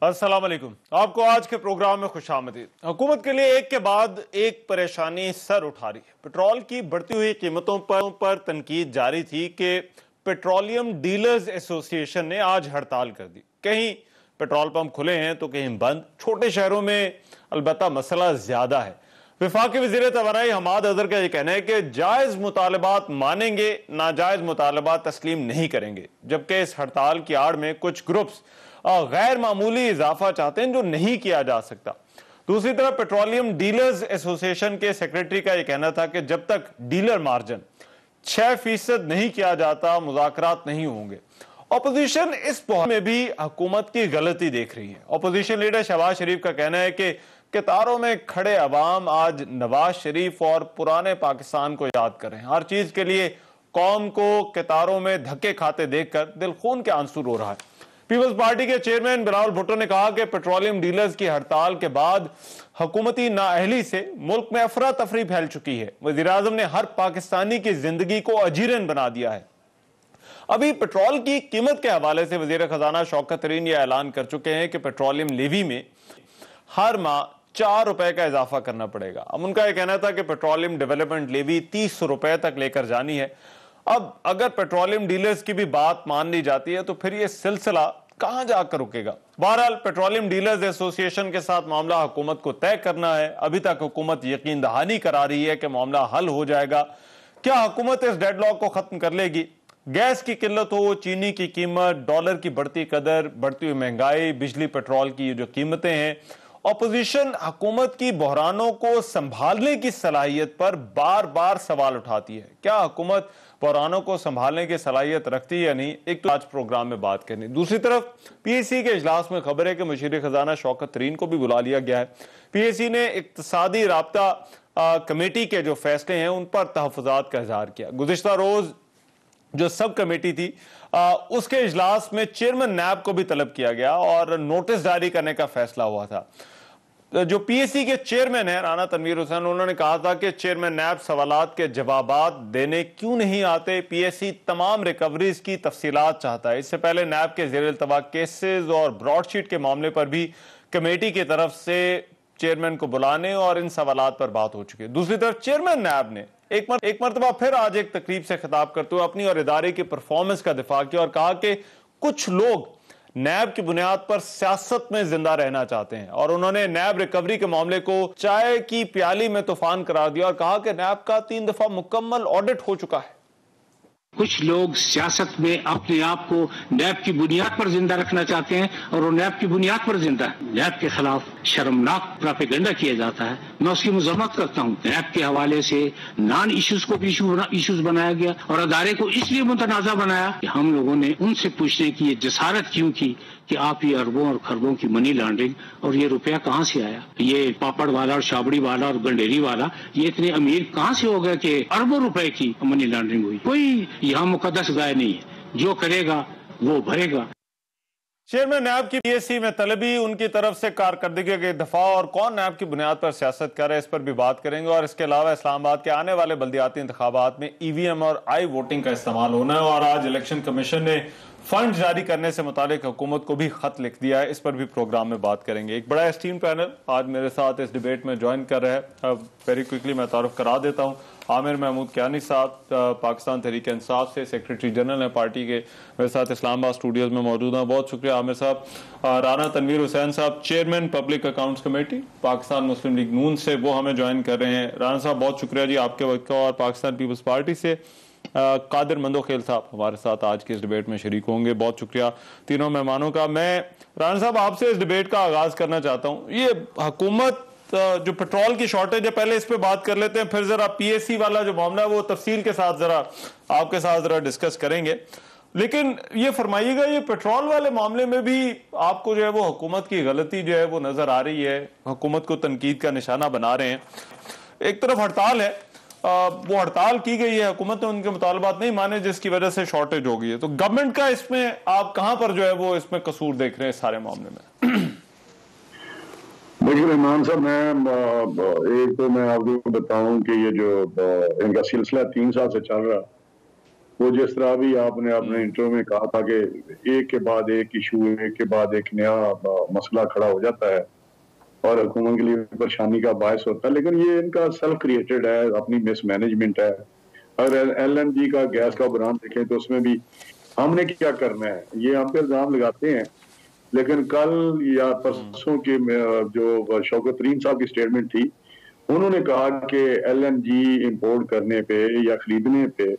अस्सलाम वालेकुम। आपको आज के प्रोग्राम में खुशामदीद। हुकूमत के लिए एक के बाद एक परेशानी सर उठा रही है। पेट्रोल की बढ़ती हुई कीमतों पर तनकीद जारी थी कि पेट्रोलियम डीलर्स एसोसिएशन ने आज हड़ताल कर दी। कहीं पेट्रोल पंप खुले हैं तो कहीं बंद। छोटे शहरों में अलबत्ता मसला ज्यादा है। वफाकी वज़ीर तवानाई हमाद अजहर का यह कहना है कि जायज मुतालबात मानेंगे, नाजायज मुतालबात तस्लीम नहीं करेंगे। जबकि इस हड़ताल की आड़ में कुछ ग्रुप्स गैर मामूली इजाफा चाहते हैं जो नहीं किया जा सकता। दूसरी तरफ पेट्रोलियम डीलर्स एसोसिएशन के सेक्रेटरी का यह कहना था कि जब तक डीलर मार्जिन 6% नहीं किया जाता मुज़ाकरात नहीं होंगे। अपोजिशन इस में भी हुकूमत की गलती देख रही है। अपोजिशन लीडर शहबाज शरीफ का कहना है कि कतारों में खड़े अवाम आज नवाज शरीफ और पुराने पाकिस्तान को याद कर रहे हैं। हर चीज के लिए कौम को कतारों में धक्के खाते देखकर दिल खून के आंसू रो रहा है। पीपल्स पार्टी के चेयरमैन बिलावल भुट्टो ने कहा कि पेट्रोलियम डीलर्स की हड़ताल के बाद हुकूमती नाअहली से मुल्क में अफरा तफरी फैल चुकी है। वज़ीर आज़म ने हर पाकिस्तानी की जिंदगी को अजीरन बना दिया है। अभी पेट्रोल की कीमत के हवाले से वज़ीर खजाना शौकत तरीन यह ऐलान कर चुके हैं कि पेट्रोलियम लेवी में हर माह 4 रुपए का इजाफा करना पड़ेगा। अब उनका यह कहना था कि पेट्रोलियम डेवलपमेंट लेवी 30 रुपए तक लेकर जानी है। अब अगर पेट्रोलियम डीलर्स की भी बात मान ली जाती है तो फिर यह सिलसिला कहां जाकर रुकेगा। बहरहाल पेट्रोलियम डीलर्स एसोसिएशन के साथ मामला हुकूमत को तय करना है। अभी तक हुकूमत यकीन दहानी करा रही है कि मामला हल हो जाएगा। क्या हुकूमत इस डेडलॉक को खत्म कर लेगी? गैस की किल्लत हो, चीनी की कीमत, डॉलर की बढ़ती कदर, बढ़ती हुई महंगाई, बिजली पेट्रोल की जो कीमतें हैं, ऑपोजिशन हुकूमत की बहरानों को संभालने की सलाहियत पर बार बार सवाल उठाती है। क्या हुकूमत बहरानों को संभालने की सलाहियत रखती है या नहीं, एक तो आज प्रोग्राम में बात करनी। दूसरी तरफ पीएसी के इजलास में खबर है कि मुशीर खजाना शौकत तरीन को भी बुला लिया गया है। पीएसी ने इक्तसादी राब्ता कमेटी के जो फैसले हैं उन पर तहफ़्फ़ुज़ात का इजहार किया। गुज़िश्ता रोज जो सब कमेटी थी उसके इजलास में चेयरमैन नैब को भी तलब किया गया और नोटिस जारी करने का फैसला हुआ था। जो पीएसी के चेयरमैन है राना तनवीर हुसैन, उन्होंने कहा था कि चेयरमैन नैब सवालात के जवाबात देने क्यों नहीं आते। पीएसी तमाम रिकवरीज की तफसीलात चाहता है। इससे पहले नैब के ज़ेर इल्तवा केसेस और ब्रॉडशीट के मामले पर भी कमेटी की तरफ से चेयरमैन को बुलाने और इन सवालात पर बात हो चुकी है। दूसरी तरफ चेयरमैन नैब ने एक मरतबा फिर आज एक तकरीब से खिताब करते हुए अपनी और इदारे की परफॉर्मेंस का दिफा किया और कहा कि कुछ लोग नैब की बुनियाद पर सियासत में जिंदा रहना चाहते हैं और उन्होंने नैब रिकवरी के मामले को चाय की प्याली में तूफान करार दिया और कहा कि नैब का 3 दफा मुकम्मल ऑडिट हो चुका है। कुछ लोग सियासत में अपने आप को नैब की बुनियाद पर जिंदा रखना चाहते हैं और वो नैब की बुनियाद पर जिंदा है। नैब के खिलाफ शर्मनाक प्रोपेगेंडा किया जाता है। मैं उसकी मजम्मत करता हूँ। नैब के हवाले से नॉन इश्यूज को भी इश्यूज बनाया गया और अदारे को इसलिए मुतनाज़ा बनाया कि हम लोगों ने उनसे पूछने की ये जसारत क्यों की कि आप ये अरबों और खरबों की मनी लॉन्ड्रिंग और ये रुपया कहाँ से आया, ये पापड़ वाला और छाबड़ी वाला और गंडेरी वाला ये इतने अमीर कहाँ से हो गए कि अरबों रुपए की मनी लॉन्ड्रिंग हुई। कोई यहाँ मुकद्दस गाय नहीं है, जो करेगा वो भरेगा। चेयरमैन नैब की पीएससी में तलबी, उनकी तरफ से कारकर्दगी के दफा और कौन नैब की बुनियाद पर सियासत कर रहे हैं, इस पर भी बात करेंगे। और इसके अलावा इस्लामाबाद के आने वाले बल्दियाती इंतखाबात में ईवीएम और आई वोटिंग का इस्तेमाल होना है और आज इलेक्शन कमीशन ने फंड जारी करने से मुतालिक हुकूमत को भी खत लिख दिया है। इस पर भी प्रोग्राम में बात करेंगे। एक बड़ा एस्टीम पैनल आज मेरे साथ इस डिबेट में ज्वाइन कर रहा है। वेरी क्विकली मैं तारुफ करा देता हूँ। आमिर महमूद कियानी साहब पाकिस्तान तहरीक इंसाफ से सेक्रेटरी जनरल है पार्टी के, मेरे साथ इस्लामाबाद स्टूडियोज में मौजूद हैं। बहुत शुक्रिया आमिर साहब। राना तनवीर हुसैन साहब chairman public accounts committee Pakistan Muslim League Noon से, वो हमें ज्वाइन कर रहे हैं। राना साहब बहुत शुक्रिया जी आपके वक्त का। और पाकिस्तान पीपल्स पार्टी से कादिर मंदोखेल साहब हमारे साथ आज के इस डिबेट में शरीक होंगे। बहुत शुक्रिया तीनों मेहमानों का। मैं राना साहब आपसे इस डिबेट का आगाज करना चाहता हूँ। ये हुकूमत जो पेट्रोल की शॉर्टेज है, पहले इस पे बात कर लेते हैं, फिर जरा पीएससी वाला जो मामला है वो तफसील के साथ जरा आपके साथ जरा डिस्कस करेंगे। लेकिन ये फरमाइएगा, ये पेट्रोल वाले मामले में भी आपको जो है वो हुकूमत की गलती जो है वो नजर आ रही है, हुकूमत को तनकीद का निशाना बना रहे हैं। एक तरफ हड़ताल है, वो हड़ताल की गई है, हुकूमत ने उनके मुतालबात नहीं माने जिसकी वजह से शॉर्टेज हो गई है। तो गवर्नमेंट का इसमें आप कहां पर जो है वो इसमें कसूर देख रहे हैं सारे मामले में? देखिए रहमान साहब, मैं आपको बताऊं कि ये जो इनका सिलसिला 3 साल से चल रहा, वो जिस तरह भी आपने अपने इंटरव्यू में कहा था कि एक के बाद एक इशू, एक के बाद एक नया मसला खड़ा हो जाता है और हुकूमत के लिए परेशानी का बायस होता है, लेकिन ये इनका सेल्फ क्रिएटेड है, अपनी मिसमैनेजमेंट है। अगर LNG का गैस का बहरान देखें तो उसमें भी हमने क्या करना है, ये हम पे इल्जाम लगाते हैं, लेकिन कल या परसों के जो शौकत तरीन साहब की स्टेटमेंट थी, उन्होंने कहा कि LNG इंपोर्ट करने पे या खरीदने पे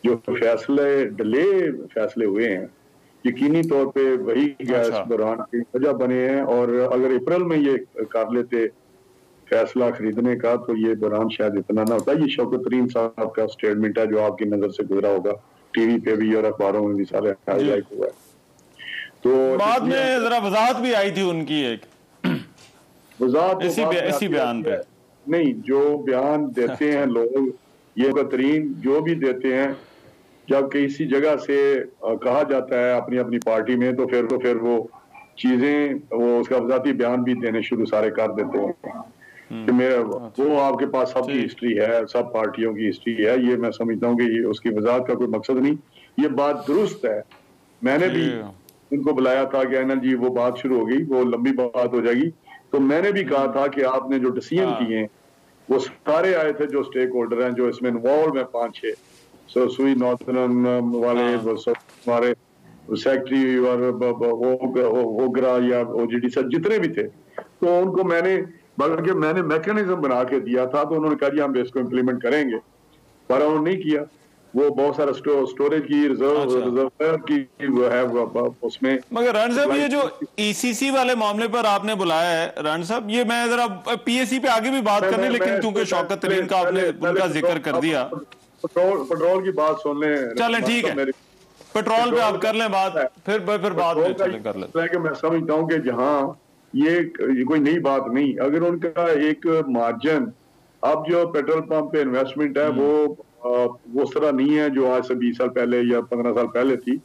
जो फैसले हुए हैं, यकीनी तौर पे वही गैस बहरान की वजह बने हैं। और अगर अप्रैल में ये कर लेते फैसला खरीदने का तो ये बहरान शायद इतना ना होता। ये शौकत तरीन साहब का स्टेटमेंट है जो आपकी नजर से गुजरा होगा, टीवी पे भी और अखबारों में भी सारे हाईलाइट हुआ है। तो बाद में जरा वजाहत भी आई थी उनकी, एक वजाहत इसी बयान पे नहीं, जो बयान देते हैं लोग, ये तरीन जो भी देते हैं, जब किसी जगह से कहा जाता है अपनी अपनी पार्टी में तो फिर वो चीजें, वो उसका वजाती बयान भी देने शुरू सारे कर देते हैं कि वो आपके पास सबकी हिस्ट्री है, सब पार्टियों की हिस्ट्री है। ये मैं समझता हूँ कि ये उसकी वजाहत का कोई मकसद नहीं, ये बात दुरुस्त है। मैंने भी उनको बुलाया था कि NLG, वो बात शुरू हो गई, वो लंबी बात हो जाएगी, तो मैंने भी कहा था कि आपने जो डिसीजन किए हैं वो सारे आए थे, जो स्टेक होल्डर हैं, जो इसमें इन्वॉल्व है 5-6, सुई नॉर्थर्न वाले, हमारे सेक्रेटरी और ओगरा या OGD सब जितने भी थे, तो उनको बल्कि मैंने मैकेनिज्म बना के दिया था, तो उन्होंने कहा जी हम इसको इम्प्लीमेंट करेंगे, पर उन्होंने नहीं किया। वो बहुत सारा स्टोरेज की रिजर्व की वो है उसमें। मगर राणा साहब, ये जो ECC वाले मामले पर आपने बुलाया है राणा साहब, ये मैं जरा PAC पे आगे भी बात करने, लेकिन क्योंकि शौकत तरीन का आपने उनका जिक्र कर दिया, पेट्रोल की बात सुन लें। चलें ठीक है, पेट्रोल पे आप कर लें बात, फिर बाद में कर लें। मैं समझता हूँ कि जहाँ ये कोई नई बात नहीं, अगर उनका एक मार्जिन, अब जो पेट्रोल पंप पे इन्वेस्टमेंट है वो उस तरह नहीं है जो आज से 20 साल पहले या 15 साल पहले थी।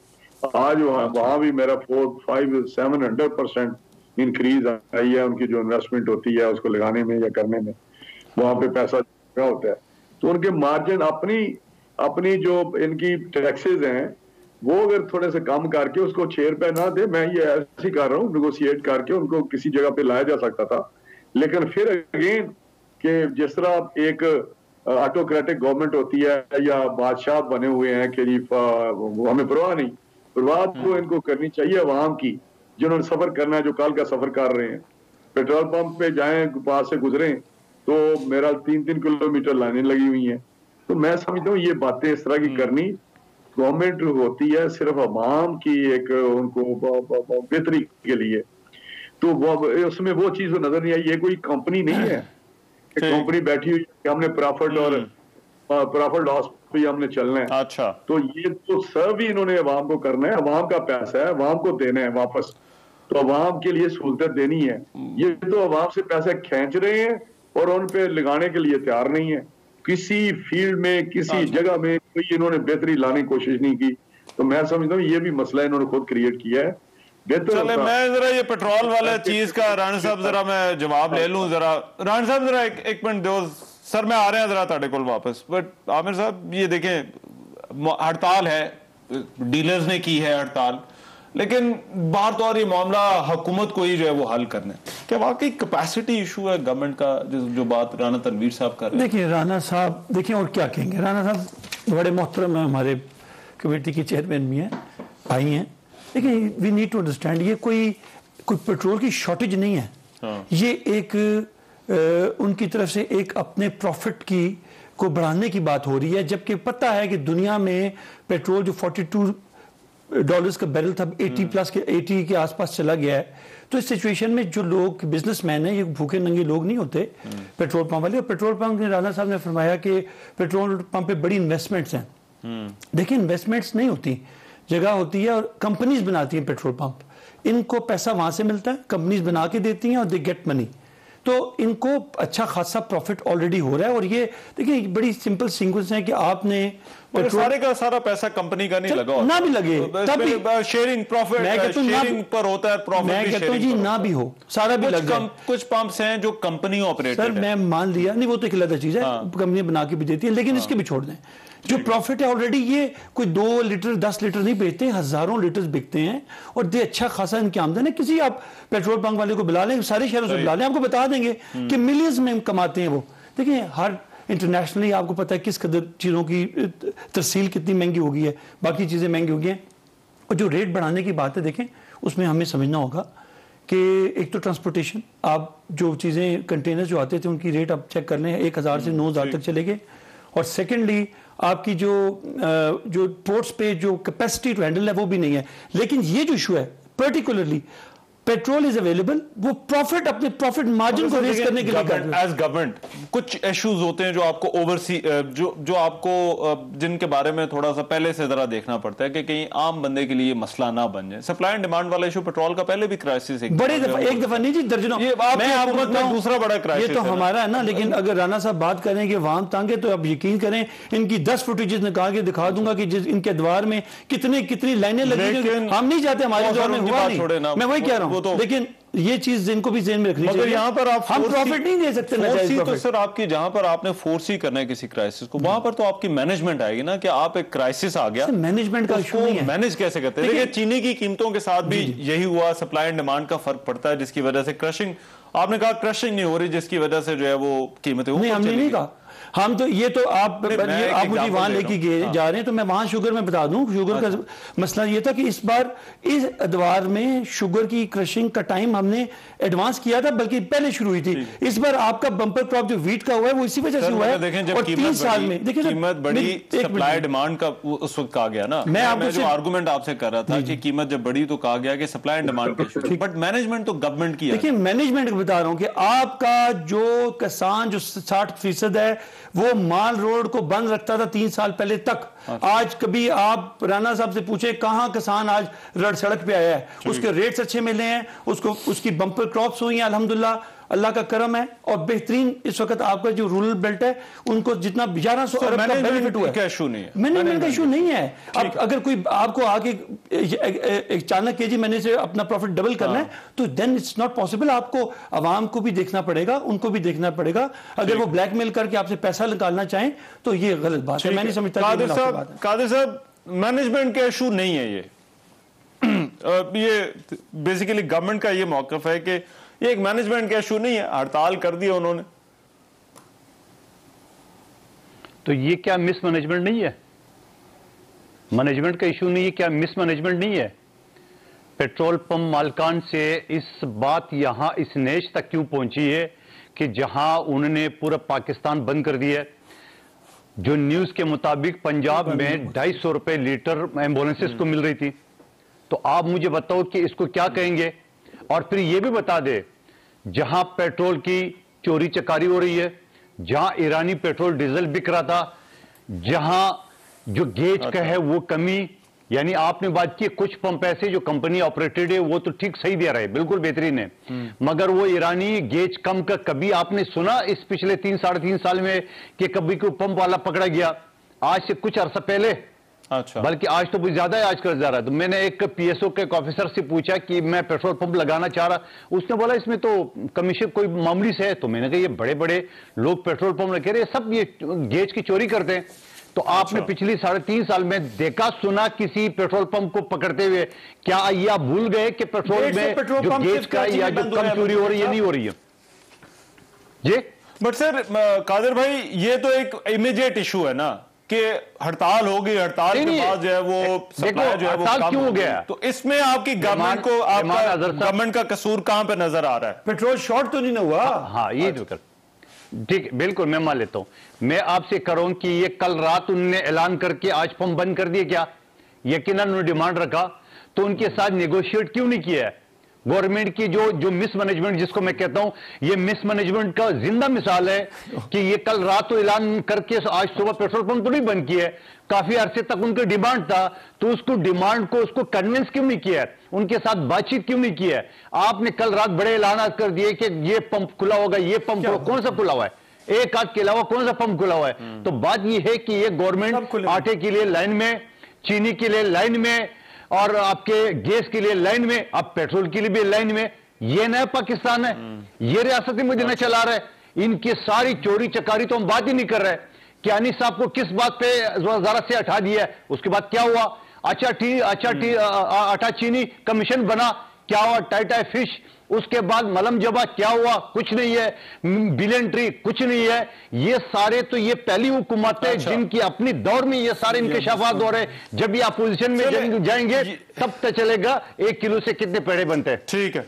आज वहाँ भी मेरा 400-500-700% इंक्रीज आई है उनकी जो इन्वेस्टमेंट होती है उसको लगाने में या करने में, वहाँ पे पैसा होता है। तो उनके मार्जिन अपनी जो इनकी टैक्सेस हैं वो अगर थोड़े से कम करके उसको 6 रुपए ना दे, मैं ये ऐसे कर रहा हूँ, नेगोशिएट करके उनको किसी जगह पे लाया जा सकता था। लेकिन फिर अगेन कि जिस तरह एक ऑटोक्रेटिक गवर्नमेंट होती है या बादशाह बने हुए हैं कि जी हमें परवाह नहीं, परवाह तो इनको करनी चाहिए अवाम की, जिन्होंने सफर करना है, जो कल का सफर कर रहे हैं। पेट्रोल पंप पे जाएं, पास से गुजरे तो मेरा 3-3 किलोमीटर लाइनें लगी हुई हैं। तो मैं समझता हूँ ये बातें इस तरह की करनी गवर्नमेंट होती है सिर्फ अवाम की एक उनको बेहतरी के लिए, तो उसमें वो चीज नजर नहीं आई। ये कोई कंपनी नहीं है, कंपनी बैठी हुई है, हमने प्रॉफिट लॉस पे हमने चलना है। अच्छा, तो ये तो सर्व ही इन्होंने अवाम को करना है, अवाम का पैसा है, अवाम को देना है वापस, तो अवाम के लिए सहूलत देनी है। ये तो अवाम से पैसे खींच रहे हैं और उन पे लगाने के लिए तैयार नहीं है। किसी फील्ड में, किसी जगह में कोई इन्होंने बेहतरी लाने की कोशिश नहीं की। तो मैं समझता हूँ ये भी मसला इन्होंने खुद क्रिएट किया है। चले मैं जरा ये पेट्रोल वाला चीज का राणा साहब जरा मैं जवाब ले लूं। जरा राणा साहब जरा एक मिनट दो सर, मैं आ रहे हैं जरा ताड़े कोल वापस। बट आमिर साहब ये देखें, हड़ताल है, डीलर्स ने की है हड़ताल, लेकिन बार तो और ये मामला हुकूमत को ही जो है वो हल करना है। क्या वाकई कैपेसिटी इशू है गवर्नमेंट का, जो बात राणा तनवीर साहब कर रहे हैं? देखिए राणा साहब, देखिए और क्या कहेंगे, राणा साहब बड़े मोहतरम है, हमारे कमेटी के चेयरमैन भी हैं, भाई हैं। लेकिन वी नीड टू अंडरस्टैंड ये कोई पेट्रोल की शॉर्टेज नहीं है। ये एक उनकी तरफ से एक अपने प्रॉफिट की को बढ़ाने की बात हो रही है, जबकि पता है कि दुनिया में पेट्रोल जो $42 का बैरल था 80 के आसपास चला गया है। तो इस सिचुएशन में जो लोग बिजनेसमैन हैं, ये भूखे नंगे लोग नहीं होते पेट्रोल पंप वाले। पेट्रोल पंप ने, राणा साहब ने फरमाया कि पेट्रोल पंप पे बड़ी इन्वेस्टमेंट्स हैं। देखिए इन्वेस्टमेंट्स नहीं होती, जगह होती है और कंपनीज बनाती हैं पेट्रोल पंप। इनको पैसा वहां से मिलता है, कंपनीज बना के देती हैं और दे गेट मनी, तो इनको अच्छा खासा प्रॉफिट ऑलरेडी हो रहा है। और ये देखिए बड़ी सिंपल सीक्वेंस है कि आपने सारे का सारा पैसा कंपनी का नहीं लगा, ना भी लगे तब भी शेयरिंग प्रॉफिट शेयरिंग पर होता है। प्रॉफिट मैं कहता हूं जी ना भी हो, सारा भी लग जाए। कुछ पंप्स हैं जो कंपनी ऑपरेटेड है। सर मैं मान लिया नहीं, वो तो एक अलग चीज है, कंपनी बना के भी देती है, लेकिन इसके भी छोड़ दें। जो प्रॉफिट है ऑलरेडी ये कोई 2 लीटर 10 लीटर नहीं बेचते, हजारों लीटर बिकते हैं और दे अच्छा खासा इनकी आमदन है। किसी आप पेट्रोल पंप वाले को बुला लें, सारे शहरों से बुला लें, आपको बता देंगे कि मिलियंस में कमाते हैं वो। देखिए हर इंटरनेशनली आपको पता है किस कदर चीज़ों की तरसील कितनी महंगी हो गई है, बाकी चीज़ें महंगी हो गई हैं। और जो रेट बढ़ाने की बात है देखें उसमें हमें समझना होगा कि एक तो ट्रांसपोर्टेशन, आप जो चीज़ें कंटेनर जो आते थे उनकी रेट आप चेक कर लें 1000 से 9000 तक चले गए। और सेकेंडली आपकी जो पोर्ट्स पे जो कैपेसिटी टू हैंडल है वो भी नहीं है। लेकिन ये जो इशू है पर्टिकुलरली पेट्रोल इज अवेलेबल, वो प्रॉफिट अपने प्रॉफिट मार्जिन को रेज करने के लिए एज गवर्नमेंट कुछ इश्यूज होते हैं जो आपको ओवरसी जो आपको जिनके बारे में थोड़ा सा पहले से जरा देखना पड़ता है कि कहीं आम बंदे के लिए मसला ना बन जाए। सप्लाई एंड डिमांड वाला इशू पेट्रोल का पहले भी क्राइसिस एक दफा नहीं जी दर्जनों, मैं आपको बताऊं दूसरा बड़ा क्राइसिस ये तो हमारा है ना। लेकिन अगर राना साहब बात करें कि वाम तंग है तो आप यकीन करें इनकी 10 फुटेजेस निकाल के दिखा दूंगा कि इनके द्वार में कितनी लाइनें लगी। हम नहीं चाहते हमारे दौर में हुआ नहीं, मैं वही कह रहा हूं। लेकिन ये चीज इनको भी ज़हन में रखनी चाहिए। यहाँ पर आप हम प्रॉफिट नहीं दे सकते ना। तो सर आपकी जहां पर आपने फोर्स ही करना है किसी क्राइसिस को, वहां पर तो आपकी मैनेजमेंट आएगी ना कि आप एक क्राइसिस आ गया, मैनेजमेंट का इशू नहीं है, मैनेज कैसे करते हैं। देखिए चीनी की कीमतों के साथ भी यही हुआ, सप्लाई एंड डिमांड का फर्क पड़ता है जिसकी वजह से क्रशिंग, आपने कहा क्रशिंग नहीं हो रही जिसकी वजह से जो है वो कीमतें हमने नहीं कहा। हम तो ये तो आप मुझे वहां लेके जा रहे हैं तो मैं वहां शुगर में बता दूं, शुगर का मसला ये था कि इस बार इस अदवार में शुगर की क्रशिंग का टाइम हमने एडवांस किया था, बल्कि पहले शुरू हुई थी। इस बार आपका बम्पर क्रॉप जो वीट का हुआ है वो इसी वजह से हुआ है। और 3 साल में देखिए कीमत बढ़ी, सप्लाई डिमांड का उस वक्त कहा गया ना, मैं जो आर्गुमेंट आपसे कर रहा था कि कीमत जब बढ़ी तो कहा गया कि सप्लाई एंड डिमांड का इशू, बट मैनेजमेंट तो गवर्नमेंट की है। देखिए मैनेजमेंट को बता रहा हूं कि आपका जो किसान जो 60% है वो माल रोड को बंद रखता था 3 साल पहले तक। आज कभी आप राणा साहब से पूछे कहां किसान आज रड़ सड़क पे आया है, उसके रेट्स अच्छे मिले हैं, उसको उसकी बम्पर क्रॉप्स हुई हैं अल्हम्दुलिल्लाह, अल्लाह का करम है। और बेहतरीन इस वक्त आपका जो रूरल बेल्ट है उनको जितना 1100 अरब का बेनिफिट हुआ है। इशू नहीं है, मैनेजमेंट का इशू नहीं है। अब अगर कोई आपको आके अचानक केजी महीने से अपना प्रॉफिट डबल करना है तो देन इट्स नॉट पॉसिबल। आपको आवाम को भी देखना पड़ेगा, उनको भी देखना पड़ेगा। अगर वो ब्लैकमेल करके आपसे पैसा निकालना चाहें तो ये गलत बात है। मैं नहीं समझता। कादिर साहब मैनेजमेंट का इशू नहीं है ये बेसिकली गवर्नमेंट का ये मौकफ है कि ये एक मैनेजमेंट का इशू नहीं है, हड़ताल कर दिया उन्होंने। तो ये क्या मिसमैनेजमेंट नहीं है? मैनेजमेंट का इशू नहीं है, क्या मिसमैनेजमेंट नहीं है? पेट्रोल पंप मालकान से इस बात यहां इस नेच तक क्यों पहुंची है कि जहां उन्होंने पूरा पाकिस्तान बंद कर दिया है। जो न्यूज के मुताबिक पंजाब में 250 रुपए लीटर एम्बुलेंसेस को मिल रही थी। तो आप मुझे बताओ कि इसको क्या कहेंगे? और फिर यह भी बता दे जहां पेट्रोल की चोरी चकारी हो रही है, जहां ईरानी पेट्रोल डीजल बिक रहा था, जहां जो गेज का है वो कमी, यानी आपने बात की कुछ पंप ऐसे जो कंपनी ऑपरेटेड है वो तो ठीक सही दे रहा है, बिल्कुल बेहतरीन है, मगर वो ईरानी गेज कम का कभी आपने सुना इस पिछले 3-3.5 साल में कि कभी कोई पंप वाला पकड़ा गया? आज से कुछ अरसा पहले, अच्छा, बल्कि आज तो बहुत ज्यादा है, आज कर जा रहा है। तो मैंने एक पीएसओ के ऑफिसर से पूछा कि मैं पेट्रोल पंप लगाना चाह रहा, उसने बोला इसमें तो कमीशन कोई मामूली से है। तो मैंने कहा ये बड़े बड़े लोग पेट्रोल पंप लगे रहे, सब ये गेज की चोरी करते हैं। तो आपने पिछली 3.5 साल में देखा सुना किसी पेट्रोल पंप को पकड़ते हुए? क्या ये आप भूल गए कि पेट्रोल में जो गेज का या जो कम चोरी हो रही है नहीं हो रही है? जी बट सर कादिर भाई ये तो एक इमीडिएट इशू है ना कि हड़ताल होगी, हड़ताल के बाद जो है वो सप्लाई जो है वो कम क्यों हो गया? तो इसमें आपकी गवर्नमेंट को, आपका गवर्नमेंट का कसूर कहां पे नजर आ रहा है? पेट्रोल शॉर्ट तो नहीं हुआ। हाँ ये जो कर ठीक बिल्कुल मैं मान लेता हूं। मैं आपसे करूं कि ये कल रात उन्होंने ऐलान करके आज पंप बंद कर दिए क्या? यकीनन उन्होंने डिमांड रखा, तो उनके साथ नेगोशिएट क्यों नहीं किया है? गवर्नमेंट की जो मिसमैनेजमेंट जिसको मैं कहता हूं, ये मिसमैनेजमेंट का जिंदा मिसाल है कि ये कल रात तो ऐलान करके आज सुबह पेट्रोल पंप तो नहीं बंद किया है, काफी अरसे तक उनका डिमांड था, तो उसको डिमांड को उसको कन्विंस क्यों नहीं किया है? उनके साथ बातचीत क्यों नहीं किया है? आपने कल रात बड़े ऐलान कर दिए कि ये पंप खुला होगा, ये पंप कौन सा खुला हुआ है? एक आध के अलावा कौन सा पंप खुला हुआ है? तो बात यह है कि ये गवर्नमेंट आटे के लिए लाइन में, चीनी के लिए लाइन में, और आपके गैस के लिए लाइन में, अब पेट्रोल के लिए भी लाइन में। ये नया पाकिस्तान है, ये रियासती मदीना चला रहा है। इनकी सारी चोरी चकारी तो हम बात ही नहीं कर रहे कियानी साहब को किस बात पे वजारत से हटा दिया है, उसके बाद क्या हुआ? आटा चीनी कमीशन बना, क्या हुआ? टाई फिश, उसके बाद मलम जबा, क्या हुआ? कुछ नहीं है। बिलियन ट्री, कुछ नहीं है। ये सारे तो ये पहली हुकूमत है जिनकी अपनी दौर में ये सारे इंकशाफात हो रहे। जब ये अपोजिशन में जाएंगे तब तक चलेगा 1 किलो से कितने पेड़े बनते हैं। ठीक है,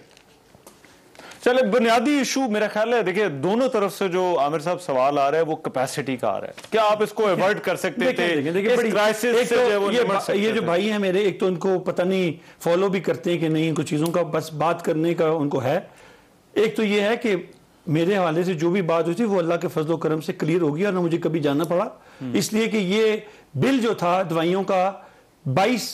चले बुनियादी इशू मेरा ख्याल है, देखिए दोनों तरफ से जो आमिर साहब सवाल आ रहा है वो कैपेसिटी का आ रहा है। क्या आप इसको अवॉइड कर सकते थे? इस क्राइसिस से जो ये जो भाई हैं मेरे, एक तो उनको पता नहीं फॉलो भी करते हैं कि नहीं, कुछ चीज़ों का बस बात करने का उनको है। एक तो ये है कि मेरे हवाले से जो भी बात हुई थी वो अल्लाह के फजल करम से क्लियर होगी और ना मुझे कभी जानना पड़ा, इसलिए कि ये बिल जो था दवाइयों का 22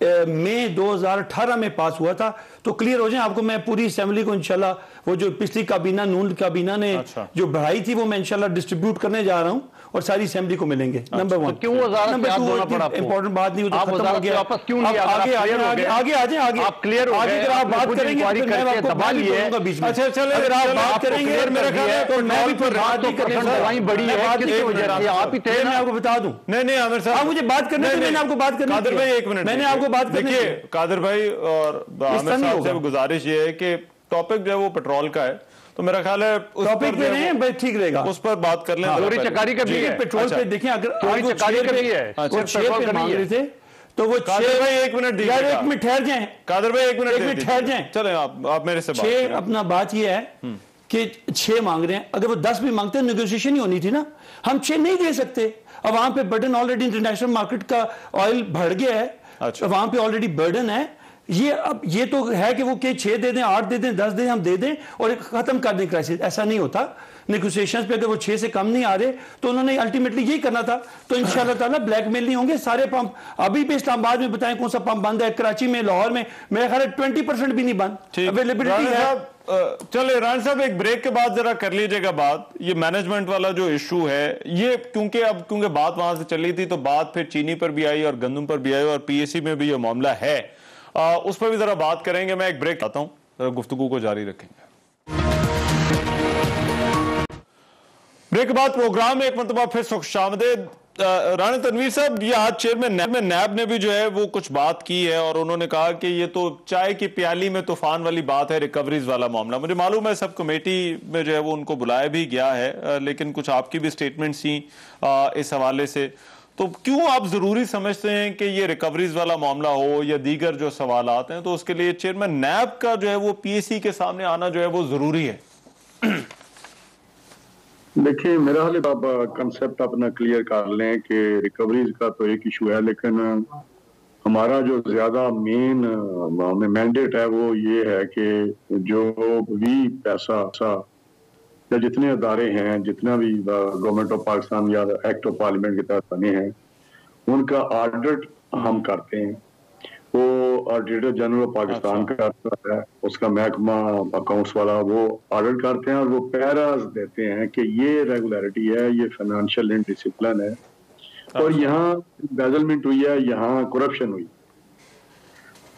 मई 2018 में पास हुआ था। तो क्लियर हो जाए आपको, मैं पूरी असेंबली को इंशाल्लाह वो जो पिछली काबीना नून काबीना ने जो बढ़ाई थी वो मैं इंशाल्लाह डिस्ट्रीब्यूट करने जा रहा हूं और सारी असेंबली को मिलेंगे। नंबर 1। क्यों नंबर 2 इंपॉर्टेंट बात नहीं, आप खत्म हो गया। वापस क्यों नहीं आगे आ जाए, आगे आप क्लियर हो गए, अगर आप बात करेंगे तो मैं आपको दबा लिया बीच में। अच्छा चले, अगर आप बात करेंगे मेरा ख्याल है तो मैं भी फिर बात नहीं करने दवाई बड़ी है, आप ही थे, मैं आपको बता दूं। नहीं आमिर साहब मुझे बात करने दो, मैंने आपको बात करनी। कादर भाई 1 मिनट, मैंने आपको बात करनी। देखिए कादर भाई और आमिर साहब से गुजारिश ये है कि टॉपिक जो है वो पेट्रोल का है, तो मेरा ख्याल है उस टॉपिक पे नहीं है, ठीक रहेगा, उस पर बात कर लें। चोरी चकारी का भी है पेट्रोल पे। देखिए अगर चोरी चकारी का भी है, पेट्रोल मांग रहे थे तो वो कादर भाई 1 मिनट दीजिए। यार 1 मिनट ठहर जाएं, कादर भाई 1 मिनट ठहर जाएं। चलें आप मेरे से बात 6 अपना बात ये है कि 6 मांग रहे हैं, अगर वो 10 भी मांगते हैं नेगोशिएशन ही होनी थी ना। हम 6 नहीं दे सकते। अब वहां पे बर्डन ऑलरेडी इंटरनेशनल मार्केट का ऑयल बढ़ गया है। अच्छा। वहां पे ऑलरेडी बर्डन है। ये अब ये तो है कि वो 6 दे दें, 8 दे दें, 10 दे दें, हम दे दें और खत्म कर दें क्राइसिस। ऐसा नहीं होता। नेगोशिएशंस पे अगर वो 6 से कम नहीं आ रहे तो उन्होंने अल्टीमेटली यही करना था। तो इंशाल्लाह ताला ब्लैकमेल नहीं होंगे सारे पंप। अभी भी इस्लामाबाद में बताएं कौन सा पंप बंद है, कराची में, लाहौर में मेरा ख्याल है 20% भी नहीं बंद। अवेलेबिलिटी है। चले रान साहब एक ब्रेक के बाद जरा कर लीजिएगा बात। ये मैनेजमेंट वाला जो इशू है ये क्योंकि बात वहां से चली थी तो बात फिर चीनी पर भी आई और गंदम पर भी आई और पीएससी में भी ये मामला है, उस पर भी जरा बात करेंगे। मैं एक ब्रेक आता हूं, गुफ्तगू को जारी रखेंगे। ब्रेक के बाद प्रोग्राम में एक मरतबा फिर खुशामदीद। राणा तनवीर साहब, ये आज चेयरमैन नैब ने भी जो है वो कुछ बात की है और उन्होंने कहा कि ये तो चाय की प्याली में तूफान वाली बात है, रिकवरीज वाला मामला। मुझे मालूम है सब कमेटी में जो है वो उनको बुलाया भी गया है, लेकिन कुछ आपकी भी स्टेटमेंट्स थी इस हवाले से। तो क्यों आप जरूरी समझते हैं कि ये रिकवरीज वाला मामला हो या दीगर जो सवाल आते हैं तो उसके लिए चेयरमैन नैब का जो है वो पीएससी के सामने आना जो है वो जरूरी है? देखिए मेरा हाल आप कंसेप्ट अपना क्लियर कर लें कि रिकवरीज का तो एक इशू है, लेकिन हमारा जो ज्यादा मेन मैंडेट है वो ये है कि जो भी पैसा या जितने अदारे हैं, जितना भी गवर्नमेंट ऑफ पाकिस्तान या एक्ट ऑफ पार्लियामेंट के तहत बने हैं, उनका ऑडिट हम करते हैं। वो ऑडिटर जनरल ऑफ पाकिस्तान करता है, उसका महकमा अकाउंट्स वाला वो ऑडिट करते हैं और वो पैराज देते हैं कि ये रेगुलरिटी है, ये फाइनेंशियल इनडिसिप्लिन है और यहाँ एम्बेजलमेंट हुई है, यहाँ करप्शन हुई।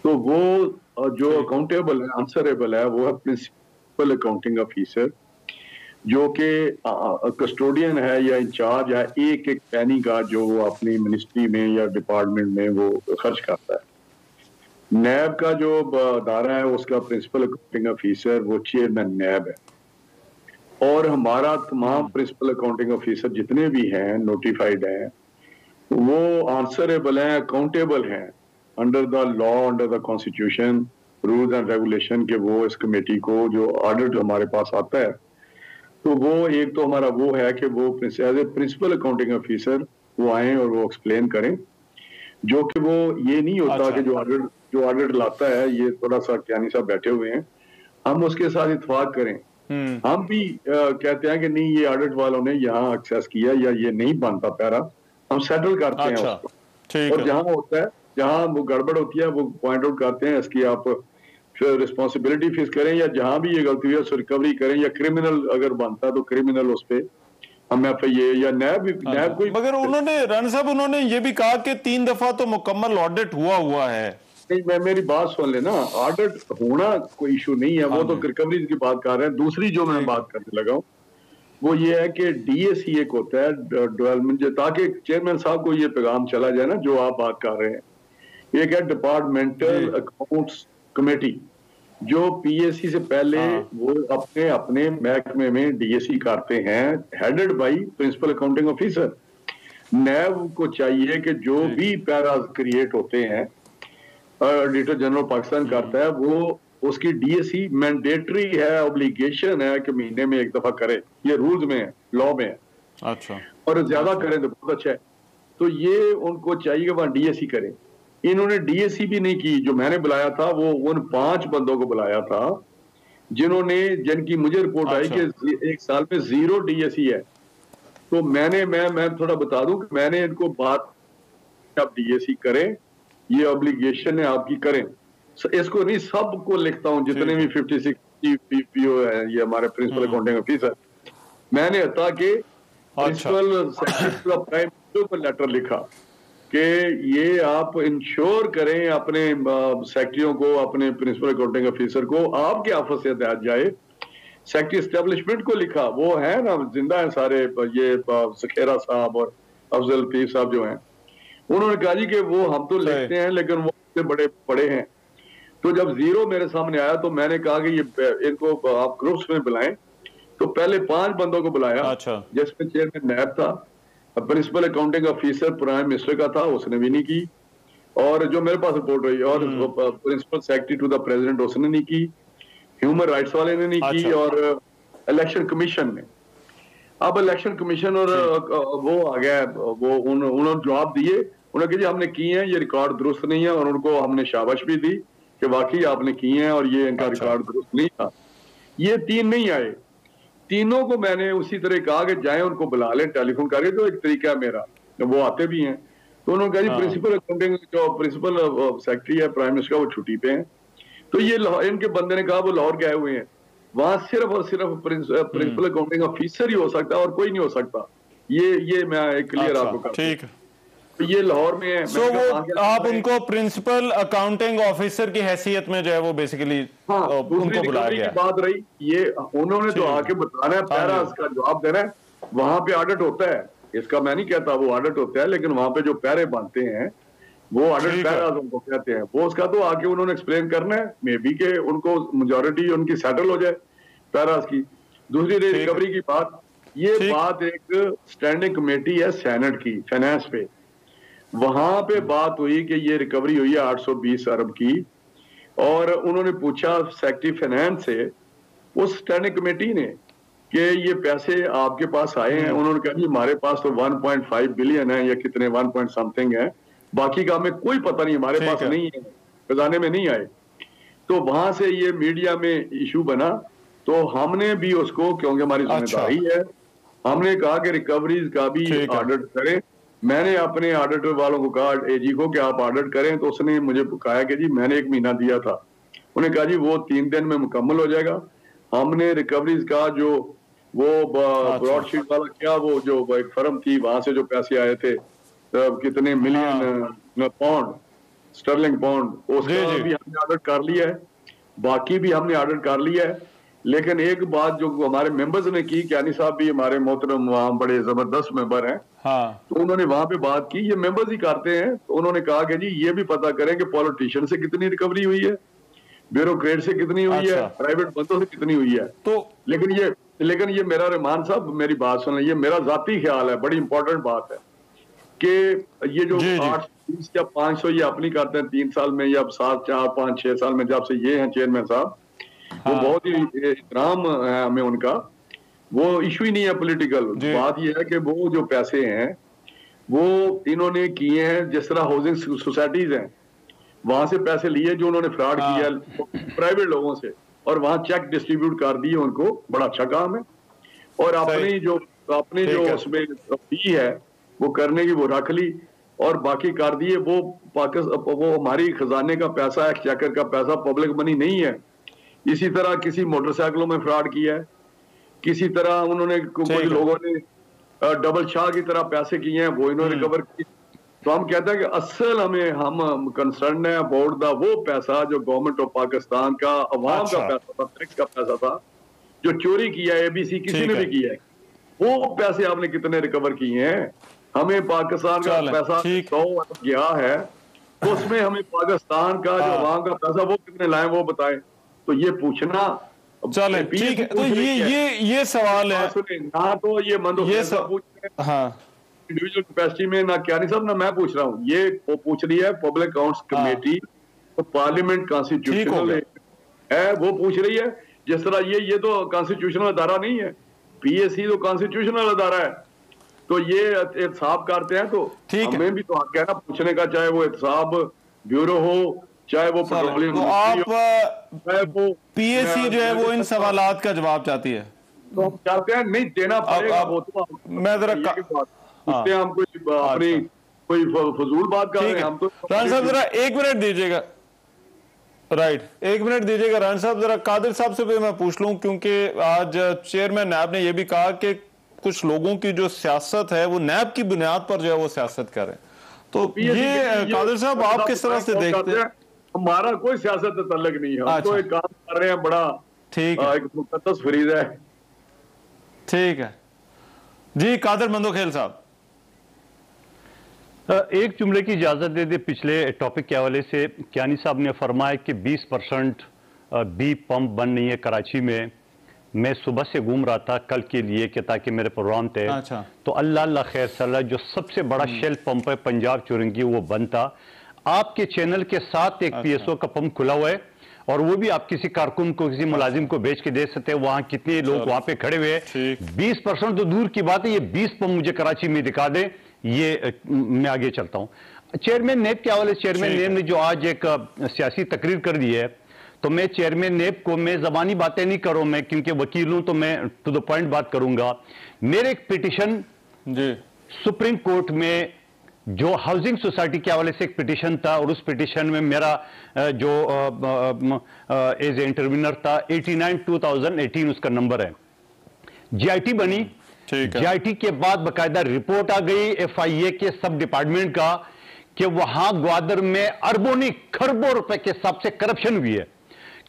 तो वो जो अकाउंटेबल है, आंसरेबल है, वो है प्रिंसिपल अकाउंटिंग ऑफिसर, जो कि कस्टोडियन है या इंचार्ज है एक एक पैनी का, जो वो अपनी मिनिस्ट्री में या डिपार्टमेंट में वो खर्च करता है। नैब का जो अदारा है उसका प्रिंसिपल अकाउंटिंग ऑफिसर वो चेयरमैन नैब है और हमारा तमाम प्रिंसिपल अकाउंटिंग ऑफिसर जितने भी हैं नोटिफाइड हैं, वो आंसरेबल हैं, अकाउंटेबल हैं under the law, under the constitution, rules and regulation के। वो इस कमेटी को जो ऑडिट हमारे पास आता है तो वो एक तो हमारा वो है कि वो as a principal accounting officer वो आए और वो एक्सप्लेन करें, जो कि वो ये नहीं होता कि जो ऑडिट लाता है, ये थोड़ा सा कियानी साहब बैठे हुए हैं, हम उसके साथ इत्तेफाक करें। हम भी कहते हैं कि नहीं ये ऑडिट वालों ने यहाँ एक्सेस किया या ये नहीं बनता पैरा, हम सेटल करते हैं उसको। और जहाँ होता है, जहाँ वो गड़बड़ होती है वो पॉइंट आउट करते हैं, इसकी आप रिस्पॉन्सिबिलिटी फेस करें या जहां भी ये गलती हुई है उसको रिकवरी करें, या क्रिमिनल अगर बनता है तो क्रिमिनल उस पे हम एफआईए या नैब कोई। मगर उन्होंने राणा साहब उन्होंने ये भी कहा कि 3 दफा तो मुकम्मल ऑडिट हुआ है। नहीं, मैं मेरी बात सुन लेना, ऑडिट होना कोई इशू नहीं है, वो तो रिकवरीज की बात कर रहे हैं। दूसरी जो मैं बात करने लगा हूँ वो ये है कि डीएसी एक होता है डेवलपमेंट, ताकि चेयरमैन साहब को ये पैगाम चला जाए ना जो आप बात कर रहे हैं। एक है डिपार्टमेंटल अकाउंट्स कमेटी, जो पीएससी से पहले वो अपने अपने महकमे में डीएसी करते हैं, headed by principal accounting officer. NAB को चाहिए कि जो भी पैरा क्रिएट होते हैं ऑडिटर जनरल पाकिस्तान करता है, वो उसकी डीएसी मैंडेटरी है, ऑब्लिगेशन है कि महीने में एक दफा करे। ये रूल्स में है, लॉ में है। अच्छा, और ज्यादा करें तो बहुत अच्छा है। तो ये उनको चाहिए वहां डीएसी करें। इन्होंने डीएसी भी नहीं की। जो मैंने बुलाया था वो उन 5 बंदों को बुलाया था जिनकी मुझे रिपोर्ट आई कि एक साल में 0 डीएसी है। तो मैं थोड़ा बता दूं कि मैंने इनको बात, आप डीएसी करें, ये ऑब्लिगेशन है आपकी, करें। इसको नहीं, सबको लिखता हूं, जितने भी 56 पीपीओ है, ये हमारे प्रिंसिपल अकाउंटिंग ऑफिसर। मैंने हता कि principal secretary of prime minister को लेटर लिखा कि ये आप इंश्योर करें अपने सेक्रेटरियों को, अपने प्रिंसिपल अकाउंटिंग ऑफिसर को, आपके ऑफिस से हदायत जाए। सेक्रेटरी एस्टेब्लिशमेंट को लिखा, वो है ना, जिंदा है सारे, ये सखेरा साहब और अफजल लतीफ साहब जो हैं। उन्होंने कहा जी कि वो हम तो लिखते हैं लेकिन वो बड़े बड़े हैं। तो जब 0 मेरे सामने आया तो मैंने कहा कि ये इनको आप ग्रुप्स में बुलाएं। तो पहले 5 बंदों को बुलाया। अच्छा। जिसमें चेयरमैन नैब था, principal accounting officer prime minister का था, उसने भी नहीं की। और जो मेरे पास रिपोर्ट रही, और principal secretary to the president उसने नहीं की, ह्यूमन राइट्स वाले ने नहीं की, और इलेक्शन कमीशन ने। अब इलेक्शन कमीशन और वो आ गया, वो उन्होंने जवाब दिए। उन्होंने कहा जी हमने किए हैं, ये रिकॉर्ड दुरुस्त नहीं है, और उनको हमने शाबाश भी दी कि वाकई आपने किए हैं और ये इनका रिकॉर्ड दुरुस्त नहीं था। ये 3 नहीं आए। तीनों को मैंने उसी तरह कहा कि जाएं, उनको बुला लें टेलीफोन करके। तो एक तरीका है मेरा, वो आते भी हैं। तो उन्होंने कहा जी प्रिंसिपल अकाउंटिंग जो प्रिंसिपल सेक्रेटरी है प्राइम मिनिस्टर का, वो छुट्टी पे हैं। तो ये इनके बंदे ने कहा वो लाहौर गए हुए हैं, वहां सिर्फ और सिर्फ प्रिंसिपल अकाउंटिंग ऑफिसर ही हो सकता है और कोई नहीं हो सकता। ये मैं एक क्लियर आपको कर, ठीक है। तो ये लाहौर में है। वो आप उनको प्रिंसिपल अकाउंटिंग ऑफिसर की हैसियत में जो है वो बेसिकली उनको बुलाया गया। बात रही ये, उन्होंने तो आके बताना है, पैरा इसका जवाब देना है। वहां पे ऑडिट होता है, इसका मैं नहीं कहता वो ऑडिट होता है, लेकिन वहां पे जो पैरे बनते हैं वो ऑडिट पैरा उनको कहते हैं। वो उसका तो आके उन्होंने एक्सप्लेन करना है, मे बी के उनको मेजॉरिटी उनकी सेटल हो जाए पैरास की। दूसरी रिकवरी की बात, ये बात एक स्टैंडिंग कमेटी है सेनेट की फाइनेंस पे, वहां पे बात हुई कि ये रिकवरी हुई है 820 अरब की। और उन्होंने पूछा सेक्रेटरी फाइनेंस से उस स्टैंडिंग कमेटी ने कि ये पैसे आपके पास आए हैं। उन्होंने कहा जी हमारे पास तो 1.5 बिलियन है या कितने 1 पॉइंट समथिंग है, बाकी का हमें कोई पता नहीं, हमारे पास नहीं है, खजाने में नहीं आए। तो वहां से ये मीडिया में इशू बना। तो हमने भी उसको, क्योंकि हमारी जिम्मेदारी है, हमने कहा कि रिकवरीज का भी ऑडिट करें। मैंने अपने ऑडिटर वालों को कहा, एजी को, कि आप ऑडिट करें। तो उसने मुझे कहा कि जी मैंने 1 महीना दिया था। उन्हें कहा जी वो 3 दिन में मुकम्मल हो जाएगा। हमने रिकवरीज का जो वो ब्रॉडशीट वाला क्या, वो जो एक फर्म थी वहां से जो पैसे आए थे, कितने मिलियन पाउंड, स्टर्लिंग पाउंड, उसका भी हमने ऑडिट कर लिया है। बाकी भी हमने ऑडिट कर लिया है। लेकिन एक बात जो हमारे मेंबर्स ने की, क्यानी साहब भी हमारे मोहतरम वहां बड़े जबरदस्त मेंबर हैं, तो उन्होंने वहां पे बात की, ये मेंबर्स ही करते हैं। तो उन्होंने कहा कि जी ये भी पता करें कि पॉलिटिशियन से कितनी रिकवरी हुई है, ब्यूरोक्रेट से कितनी हुई है, प्राइवेट बंदों से कितनी हुई है। तो लेकिन ये मेरा, रहमान साहब मेरी बात सुन, ये मेरा जाती ख्याल है, बड़ी इंपॉर्टेंट बात है कि ये जो 820 या 500 ये अपनी करते हैं 3 साल में, या 7, 4, 5, 6 साल में, जब से ये हैं चेयरमैन साहब, वो बहुत ही इकराम है हमें उनका, वो इशू ही नहीं है पॉलिटिकल। बात ये है कि वो जो पैसे हैं वो इन्होंने किए हैं, जिस तरह हाउसिंग सोसाइटीज हैं वहां से पैसे लिए जो उन्होंने फ्रॉड किया प्राइवेट लोगों से, और वहां चेक डिस्ट्रीब्यूट कर दिए उनको, बड़ा अच्छा काम है। और अपनी जो उसमें फी है वो करने की वो रख ली और बाकी कर दिए। वो हमारी खजाने का पैसा, एक्सचेकर का पैसा, पब्लिक मनी नहीं है। इसी तरह किसी मोटरसाइकिलों में फ्रॉड किया है, किसी तरह उन्होंने कुछ लोगों ने डबल शाह की तरह पैसे किए हैं, वो इन्होंने रिकवर किए। तो हम कहते हैं कि असल हम कंसर्न है अबाउट द वो पैसा जो गवर्नमेंट ऑफ पाकिस्तान का, अवाम का पैसा था, टैक्स का पैसा था, जो चोरी किया है एबीसी किसी ने भी किया है। वो पैसे आपने कितने रिकवर किए हैं? हमें पाकिस्तान का चलें, पैसा ठीक। 100 अरब गया है, तो उसमें हमें पाकिस्तान का जो वहां का पैसा वो कितने लाए वो बताएं। तो ये पूछना चलें, ठीक है। तो ये सवाल है, सुने ना, तो ये मंदो ये पूछ रहे हैं हाँ इंडिविजुअल कैपेसिटी में, ना क्यानी साहब ना मैं पूछ रहा हूँ, ये वो पूछ रही है पब्लिक अकाउंट्स कमेटी, तो पार्लियामेंट कॉन्स्टिट्यूशनल है, वो पूछ रही है। जिस तरह ये तो कॉन्स्टिट्यूशनल अदारा नहीं है, पीएससी तो कॉन्स्टिट्यूशनल अदारा है, तो ये एहतसाब करते हैं, तो हमें भी तो हक है ना पूछने का, चाहे वो एहतसाब ब्यूरो हो, चाहे वो पेट्रोलियम। तो आप पीएससी जो है वो इन सवालात का जवाब चाहती है, तो हम चाहते हैं नहीं देना पड़ेगा। वो तो मैं जरा पूछते हैं, हम कोई अपनी कोई फजूल बात कर रहे हैं हम तो। रान साहब जरा 1 मिनट दीजिएगा, राइट 1 मिनट दीजिएगा रान साहब। जरा कादिर साहब से भी मैं पूछ लूं, क्योंकि आज चेयरमैन नैब ने यह भी कहा कि कुछ लोगों की जो सियासत है वो नैब की बुनियाद पर जो है वो सियासत कर रहे हैं। तो ये कादिर साहब आप किस तरह से देखते हैं? हमारा कोई सियासत से तल्लुक नहीं है, हम तो एक काम कर रहे हैं, बड़ा ठीक है, एक मुकद्दस फरीज़ा है। ठीक है जी, कादिर मंदोखेल साहब एक जुमले की इजाजत दे दे। पिछले टॉपिक के हवाले से कियानी साहब ने फरमाया कि 20% बी पंप बंद नहीं है कराची में। मैं सुबह से घूम रहा था कल के लिए कि ताकि मेरे प्रोग्राम थे, तो अल्लाह खैर सल्ला जो सबसे बड़ा शेल पंप है पंजाब चुरंगी वो बंद था। आपके चैनल के साथ एक पीएसओ का पंप खुला हुआ है, और वो भी आप किसी कारकुन को किसी मुलाजिम को बेच के दे सकते हैं। वहां कितने लोग वहां पे खड़े हुए हैं, 20% तो दूर की बात है, ये 20 पंप मुझे कराची में दिखा दे। ये मैं आगे चलता हूं। चेयरमैन नेब के हवाले से चेयरमैन नेब ने जो आज एक सियासी तकरीर कर दी है, तो मैं चेयरमैन नेब को, मैं जबानी बातें नहीं करूं, मैं क्योंकि वकील हूं तो मैं टू द पॉइंट बात करूंगा। मेरे एक पिटिशन जी सुप्रीम कोर्ट में जो हाउसिंग सोसाइटी के हवाले से एक पिटिशन था, और उस पिटिशन में मेरा जो एज ए इंटरव्यूनर था 89/2018 उसका नंबर है। जीआईटी बनी, जीआईटी के बाद बकायदा रिपोर्ट आ गई एफआईए के सब डिपार्टमेंट का कि वहां ग्वादर में अरबों नहीं खरबों रुपए के हिसाब से करप्शन हुई है,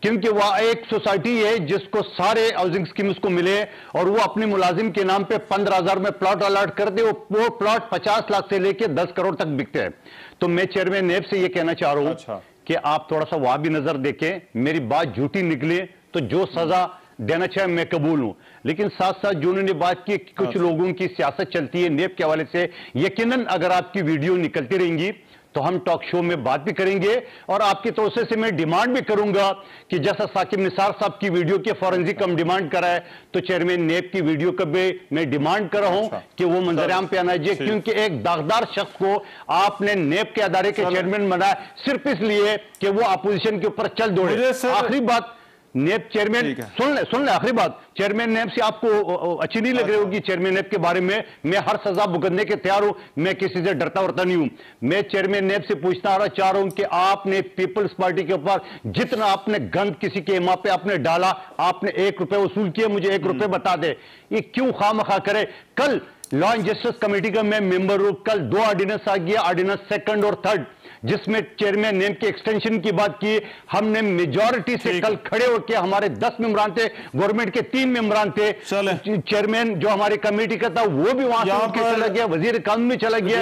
क्योंकि वह एक सोसाइटी है जिसको सारे हाउसिंग स्कीम उसको मिले, और वो अपने मुलाजिम के नाम पे 15,000 में प्लॉट अलॉट कर दे, वो प्लॉट 50 लाख से लेके 10 करोड़ तक बिकते हैं। तो मैं चेयरमैन नेब से ये कहना चाह रहा हूं कि आप थोड़ा सा वहां भी नजर देखें, मेरी बात झूठी निकले तो जो सजा देना चाहे मैं कबूल हूं, लेकिन साथ साथ जो उन्होंने बात की कुछ लोगों की सियासत चलती है नेब के हवाले से, यकीनन अगर आपकी वीडियो निकलती रहेंगी तो हम टॉक शो में बात भी करेंगे, और आपकी तरफ से मैं डिमांड भी करूंगा कि जैसा साकिब निसार साहब की वीडियो के फॉरेंसिक हम डिमांड करा है, तो चेयरमैन नेब की वीडियो का भी मैं डिमांड कर रहा हूं कि वो मंजर-ए-आम पे आना चाहिए, क्योंकि एक दागदार शख्स को आपने नेब के अदारे के चेयरमैन बनाया सिर्फ इसलिए कि वो अपोजिशन के ऊपर चल दौड़े। आखिरी बात, नेब चेयरमैन सुन ले आखिरी बात, चेयरमैन नेब से आपको अच्छी नहीं लग रही होगी चेयरमैन नेब के बारे में, मैं हर सजा भुगतने के तैयार हूं, मैं किसी से डरता वरता नहीं हूं। मैं चेयरमैन नेब से पूछना चाह रहा हूं कि आपने पीपल्स पार्टी के ऊपर जितना आपने गंद किसी के इमाम पे आपने डाला, आपने 1 रुपए वसूल किया, मुझे 1 रुपए बता दे, ये क्यों खामखा करे। कल लॉ एंड जस्टिस कमेटी का मैं मेंबर हूं, कल 2 ऑर्डिनेंस आ गया, ऑर्डिनेंस 2nd और 3rd, जिसमें चेयरमैन नेम के एक्सटेंशन की बात की। हमने मेजॉरिटी से कल खड़े होकर, हमारे 10 मेंबरान थे, गवर्नमेंट के 3 मेंबरान थे, चेयरमैन जो हमारी कमेटी का था वो भी वहां से चला गया, वजीर कानून में चला गया।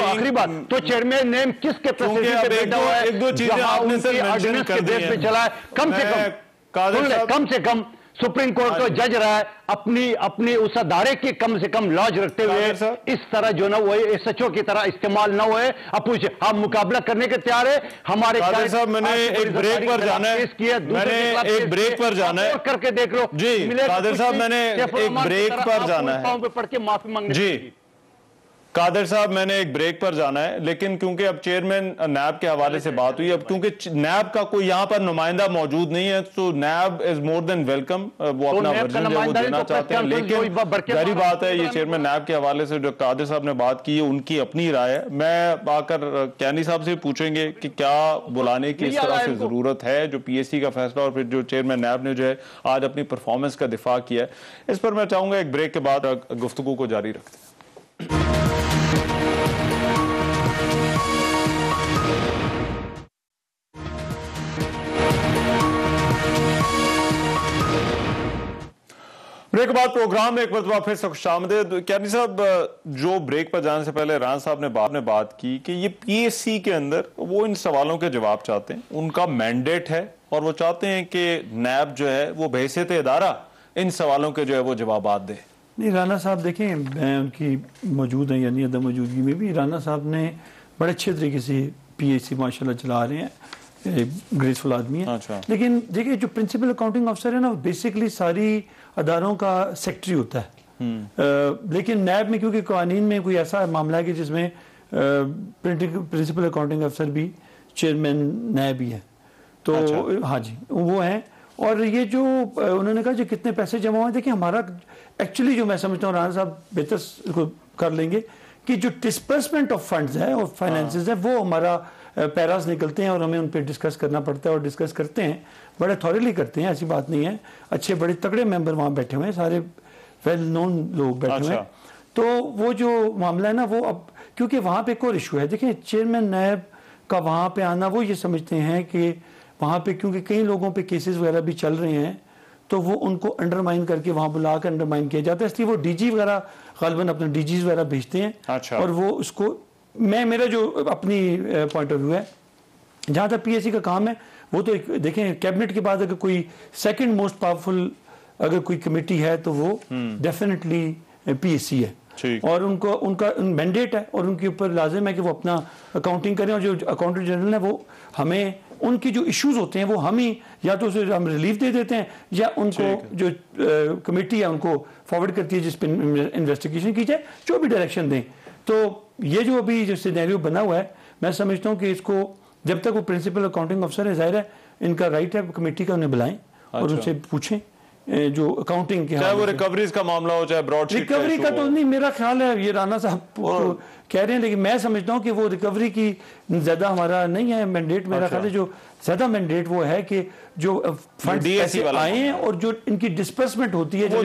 आखिरी बात, तो चेयरमैन नेम किसके प्रेसिडेंट पे बैठा हुआ है, ऑर्डिनेंस के बेस पे चला है। कम से कम सुप्रीम कोर्ट का जज रहा है, अपनी उस अदारे की कम से कम लॉज रखते हुए इस तरह जो ना वो एसएचओ की तरह इस्तेमाल ना हुए। अब पूछे आप मुकाबला करने के तैयार है हमारे साहब? मैंने एक ब्रेक पर जाना है, मैंने एक ब्रेक पर जाना है, करके देख लो जी कादिर साहब, मैंने एक ब्रेक पर जाना है, पढ़ के माफी मांगनी जी कादिर साहब मैंने एक ब्रेक पर जाना है, लेकिन क्योंकि अब चेयरमैन नैब के हवाले से बात हुई, अब क्योंकि नैब का कोई यहाँ पर नुमाइंदा मौजूद नहीं है, तो नैब इज मोर देन वेलकम, वो अपना वर्जन जो वो देना चाहते हैं, लेकिन गहरी बात है ये चेयरमैन नैब के हवाले से जो कादिर साहब ने बात की है उनकी अपनी राय है। मैं आकर कियानी साहब से पूछेंगे कि क्या बुलाने की इस तरह से जरूरत है, जो पीएससी का फैसला और फिर जो चेयरमैन नैब ने जो है आज अपनी परफॉर्मेंस का दिफा किया है, इस पर मैं चाहूंगा एक ब्रेक के बाद गुफ्तगू को जारी रखते हैं। ब्रेक के बाद प्रोग्राम में एक मरतबा फिर से खुशामदीद। कैनी साहब, जो ब्रेक पर जाने से पहले राना साहब ने बात की कि ये पीएससी के अंदर वो इन सवालों के जवाब चाहते हैं, उनका मैंडेट है और वो चाहते हैं कि नैब जो है वो बहैसियत इदारा इन सवालों के जो है वो जवाब दे। नहीं, राना साहब देखें, मैं उनकी मौजूद है यानी अदम मौजूदगी में भी राना साहब ने बड़े अच्छे तरीके से पीएससी माशाल्लाह चला रहे हैं, ग्रेसफुल आदमी है। अच्छा। लेकिन देखिए, जो प्रिंसिपल अकाउंटिंग अफसर है ना, बेसिकली सारी अदारों का सेक्रेटरी होता है। लेकिन नैब में क्योंकि कानून में कोई ऐसा मामला है कि जिसमें प्रिंसिपल अकाउंटिंग अफसर भी चेयरमैन नैब ही है, तो अच्छा। हाँ जी, वो है। और ये जो उन्होंने कहा जो कितने पैसे जमा हुए, देखिए हमारा एक्चुअली जो मैं समझता हूँ राना साहब बेहतर कर लेंगे कि जो डिस्पर्समेंट ऑफ फंड्स है और फाइनेंसेस है वो हमारा पैरास निकलते हैं और हमें उन पर डिस्कस करना पड़ता है और डिस्कस करते हैं, बड़े थॉरली करते हैं, ऐसी बात नहीं है। अच्छे बड़े तगड़े मेंबर वहाँ बैठे हुए हैं, सारे वेल नोन लोग बैठे हुए हैं। तो वो जो मामला है ना, वो अब क्योंकि वहाँ पे एक और इशू है, देखिए चेयरमैन नैब का वहाँ पे आना, वो ये समझते हैं कि वहाँ पे क्योंकि कई लोगों पे केसेस वगैरह भी चल रहे हैं, तो वो उनको अंडरमाइन करके वहाँ बुला कर अंडरमाइन किया जाता है, इसलिए वो डीजी वगैरह गालिबन अपने डीजीज वगैरह भेजते हैं। अच्छा। और वो उसको मेरा जो अपनी पॉइंट ऑफ व्यू है, जहाँ तक पीएससी का काम है, वो तो देखें कैबिनेट के बाद अगर कोई सेकंड मोस्ट पावरफुल अगर कोई कमेटी है तो वो डेफिनेटली पीएससी है। और उनका मैंडेट है और उनके ऊपर लाजिम है कि वो अपना अकाउंटिंग करें। और जो अकाउंटेंट जनरल है वो हमें उनकी जो इश्यूज होते हैं वो हम ही या तो उसे हम रिलीफ दे देते हैं या उनको जो कमेटी है उनको फॉरवर्ड करती है जिस पर इन्वेस्टिगेशन की जाए, जो भी डायरेक्शन दें। तो ये जो अभी जो सिनेरियो बना हुआ है, मैं समझता हूँ कि इसको जब तक वो प्रिंसिपल अकाउंटिंग अफसर है, जाहिर है इनका राइट है कमेटी का उन्हें बुलाएं और उनसे पूछें जो अकाउंटिंग के, चाहे वो रिकवरीज का मामला हो चाहे ब्रॉडशीट रिकवरी का तो नहीं, मेरा ख्याल है ये राना साहब कह रहे हैं, लेकिन मैं समझता हूँ कि वो रिकवरी की ज्यादा हमारा नहीं है मैंडेट। मेरा ख्याल है जो ज्यादा मैंडेट वो है कि जो फंड ऐसे आए हैं और जो इनकी डिस्पर्समेंट होती है, जो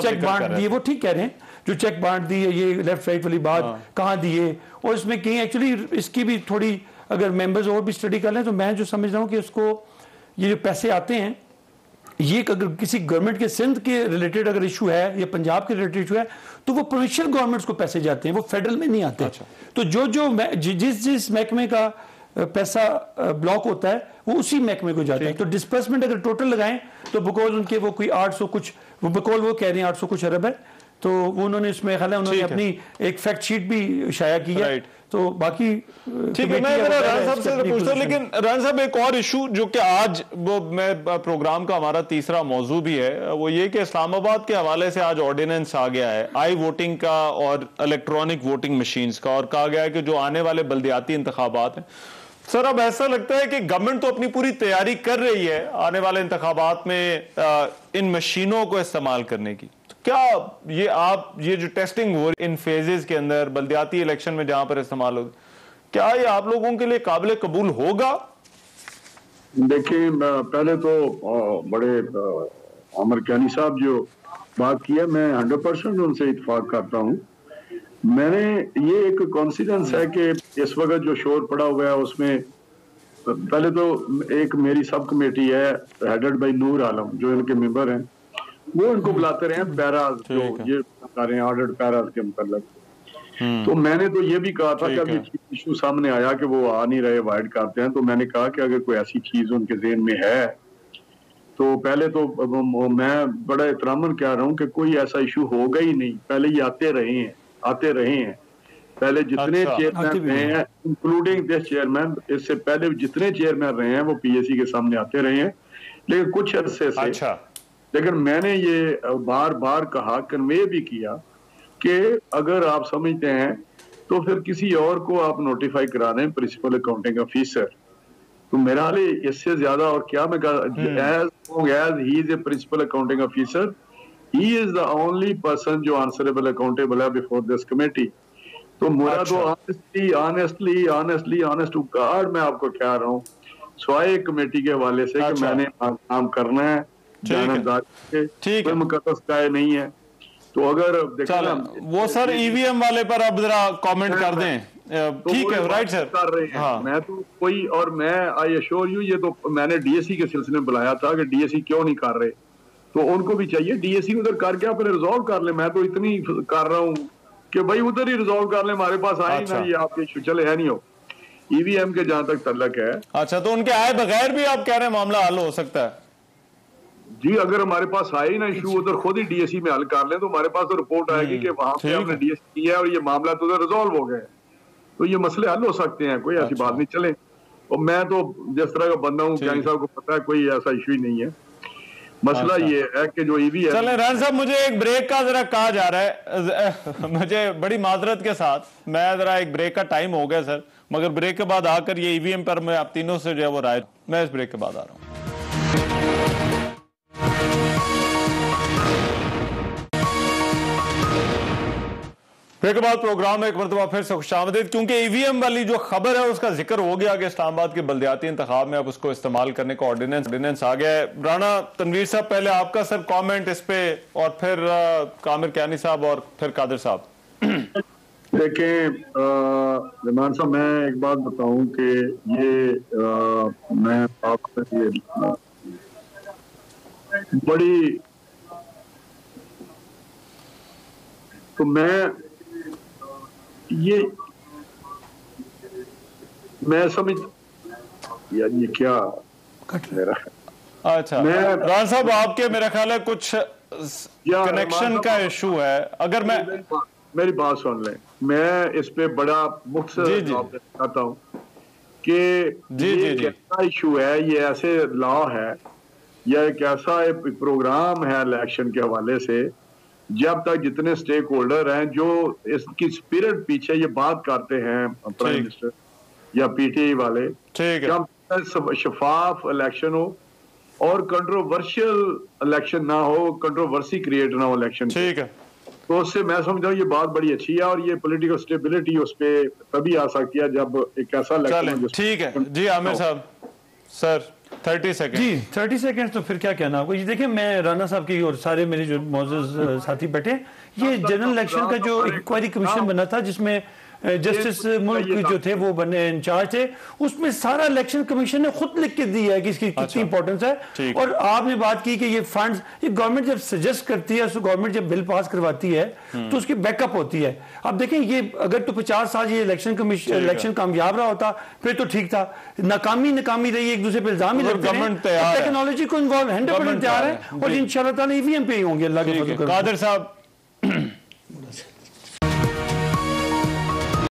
चेक बांट दिए, वो ठीक कह रहे हैं, जो चेक बांट दिए, ये लेफ्ट राइट वाली बात कहाँ दिए, और इसमें कहीं एक्चुअली इसकी भी थोड़ी अगर मेंबर्स और भी स्टडी कर लें तो मैं जो समझ रहा हूँ कि उसको ये जो पैसे आते हैं, ये अगर किसी गवर्नमेंट के सिंध के रिलेटेड अगर इशू है या पंजाब के रिलेटेड इशू है तो वो प्रोविंशियल गवर्नमेंट्स को पैसे जाते हैं, वो फेडरल में नहीं आते। अच्छा। तो जिस महकमे का पैसा ब्लॉक होता है वो उसी महकमे को जाता है। तो डिस्पर्समेंट अगर टोटल लगाएं तो बिकॉज उनके वो कोई 800 कुछ, वो बिकॉज वो कह रहे हैं 800 कुछ अरब है, तो वो उन्होंने इसमें ख्याल है उन्होंने अपनी एक फैक्ट शीट भी शाया की है। तो बाकी ठीक है, मैं राना साहब से पूछता हूं, लेकिन राना साहब एक और इशू जो कि आज वो मैं प्रोग्राम का हमारा तीसरा मौजू भी है, वो ये कि इस्लामाबाद के हवाले से आज ऑर्डिनेंस आ गया है आई वोटिंग का और इलेक्ट्रॉनिक वोटिंग मशीन्स का, और कहा गया है कि जो आने वाले बल्दियाती इंतखाबात हैं, सर अब ऐसा लगता है कि गवर्नमेंट तो अपनी पूरी तैयारी कर रही है आने वाले इंतखाबात में इन मशीनों को इस्तेमाल करने की, क्या ये जो टेस्टिंग हो इन फेजेस के अंदर बल्दियाती इलेक्शन में जहां पर इस्तेमाल हो, क्या ये आप लोगों के लिए काबिल कबूल होगा? देखिए, पहले तो बड़े आमिर कैनी साहब जो बात की है, मैं 100% उनसे इत्तेफाक करता हूं। मैंने ये एक कॉन्फिडेंस है कि इस वक्त जो शोर पड़ा हुआ है उसमें पहले तो एक मेरी सब कमेटी है हेडेड बाय नूर आलम जो इनके मेंबर हैं, वो इनको बुलाते रहे पैराज, जो ये बता रहे हैं ऑर्डर्ड पैराज के मतलब। तो मैंने तो ये भी कहा था कि अभी इशू सामने आया कि वो आ नहीं रहे, अवॉइड करते हैं, तो मैंने कहा कि अगर कोई ऐसी चीज उनके ज़हन में है तो पहले तो मैं बड़ा एहतरामन कह रहा हूँ कि कोई ऐसा इशू होगा ही नहीं। पहले ये आते रहे हैं पहले जितने चेयरमैन रहे हैं इंक्लूडिंग दिस चेयरमैन, इससे पहले जितने चेयरमैन रहे हैं वो पीएससी के सामने आते रहे हैं, लेकिन कुछ अरसे से। अच्छा। लेकिन मैंने ये बार बार कहा, कन्वे भी किया कि अगर आप समझते हैं तो फिर किसी और को आप नोटिफाई करा दें प्रिंसिपल अकाउंटिंग ऑफिसर। तो मेरा हाल इससे ज्यादा और क्या मैं as he is a principal accounting officer, he is the only person जो आंसरेबल अकाउंटेबल है बिफोर दिस कमेटी। तो मेरा तो ऑनेस्ट टू गॉड मैं आपको कह रहा हूँ, स्वाय कमेटी के हवाले से कि मैंने काम करना है, ठीक है, मुकद्दस काय नहीं है। तो अगर वो सर ईवीएम वाले पर अब जरा कमेंट कर दें, ठीक है, राइट सर कर रहे हैं। हाँ। मैं तो कोई और मैं आई एश्योर यू, ये तो मैंने डीएससी के सिलसिले में बुलाया था कि डीएससी क्यों नहीं कर रहे, तो उनको भी चाहिए डीएसी उधर करके अपने रिजॉल्व कर ले। मैं तो इतनी कर रहा हूँ कि भाई उधर ही रिजॉल्व कर ले, हमारे पास आए अच्छा। ना, ये आपके इशू चले है नहीं हो। ईवीएम के जहां तक तल्लक है, अच्छा, तो उनके आए बगैर भी आप कह रहे हैं मामला हल हो सकता है? जी अगर हमारे पास आए ना इशू, उधर खुद ही डीएसी में हल कर ले, तो हमारे पास तो रिपोर्ट आएगी कि वहां पे ठीक हमने है। डीएसी किया है और ये मामला तो उधर रिजॉल्व हो गया है, तो ये मसले हल हो सकते हैं, कोई ऐसी बात नहीं। चले, और मैं तो जिस तरह का बंदा हूँ, ज्ञानी साहब को पता है, कोई ऐसा इशू ही नहीं है। मसला ये है कि जो ईवी है। चलें रहमान साहब, मुझे एक ब्रेक का जरा कहा जा रहा है, मुझे बड़ी माजरत के साथ, मैं जरा एक ब्रेक का टाइम हो गया सर, मगर ब्रेक के बाद आकर ये ईवीएम पर मैं आप तीनों से जो है वो राय, मैं इस ब्रेक के बाद आ रहा हूँ। ब्रेक के बाद प्रोग्राम में एक मरतबा फिर से खुशामदीद, क्योंकि ईवीएम वाली जो खबर है उसका जिक्र हो गया कि इस्लामाबाद के बल्दियाती इंतखाब में अब उसको इस्तेमाल करने का ऑर्डिनेंस आ गया है। राना तनवीर साहब, पहले आपका सर कमेंट इस पे, और फिर कामिर कियानी साहब और फिर कादिर साहब। देखें रहमान साहब, मैं एक बात बताऊं कि ये मैं आपसे ये बड़ी, तो मैं ये मैं समझ यार ये क्या मेरा, अच्छा मैं राना साहब, आपके मेरा ख्याल है कुछ कनेक्शन का इशू है। अगर मैं मेरी बात सुन लें, मैं इस पे बड़ा मुख्तसर जवाब देना चाहता हूँ कि ये कैसा इशू है, ये ऐसे लॉ है या एक ऐसा प्रोग्राम है इलेक्शन के हवाले से, जब तक जितने स्टेक होल्डर हैं जो इसकी स्पिरिट पीछे ये बात करते हैं प्राइम मिनिस्टर या पीटीआई वाले, जब तक शफाफ इलेक्शन हो और कंट्रोवर्शियल इलेक्शन ना हो, कंट्रोवर्सी क्रिएट ना हो इलेक्शन, ठीक है, तो उससे मैं समझता हूँ ये बात बड़ी अच्छी है, और ये पॉलिटिकल स्टेबिलिटी उस पे तभी आ सकती है जब एक ऐसा इलेक्शन। ठीक है जी, आमिर साहब सर 30 सेकंड। जी 30 सेकंड, तो फिर क्या कहना आपको? ये देखिए, मैं राना साहब की और सारे मेरे जो मौजूद साथी बैठे, ये जनरल इलेक्शन का जो इंक्वायरी कमीशन बना था जिसमें जस्टिस मुल्क जो थे वो बने इंचार्ज थे, उसमें सारा इलेक्शन कमीशन ने खुद लिख के दिया है कि इसकी कितनी इंपॉर्टेंस है। और आपने बात की कि ये फंड्स, ये गवर्नमेंट जब सजेस्ट करती है, गवर्नमेंट जब बिल पास करवाती है तो उसकी बैकअप होती है। अब देखें, ये अगर तो 50 साल ये इलेक्शन कमीशन इलेक्शन कामयाब रहा होता फिर तो ठीक था, नाकामी रही, एक दूसरे पे इल्जाम ही लगते हैं। टेक्नोलॉजी को इन्वॉल्व 100% तैयार है और इंशाल्लाह ताला ईवीएम पे ही होंगे। अल्लाह के फजल से। कादिर साहब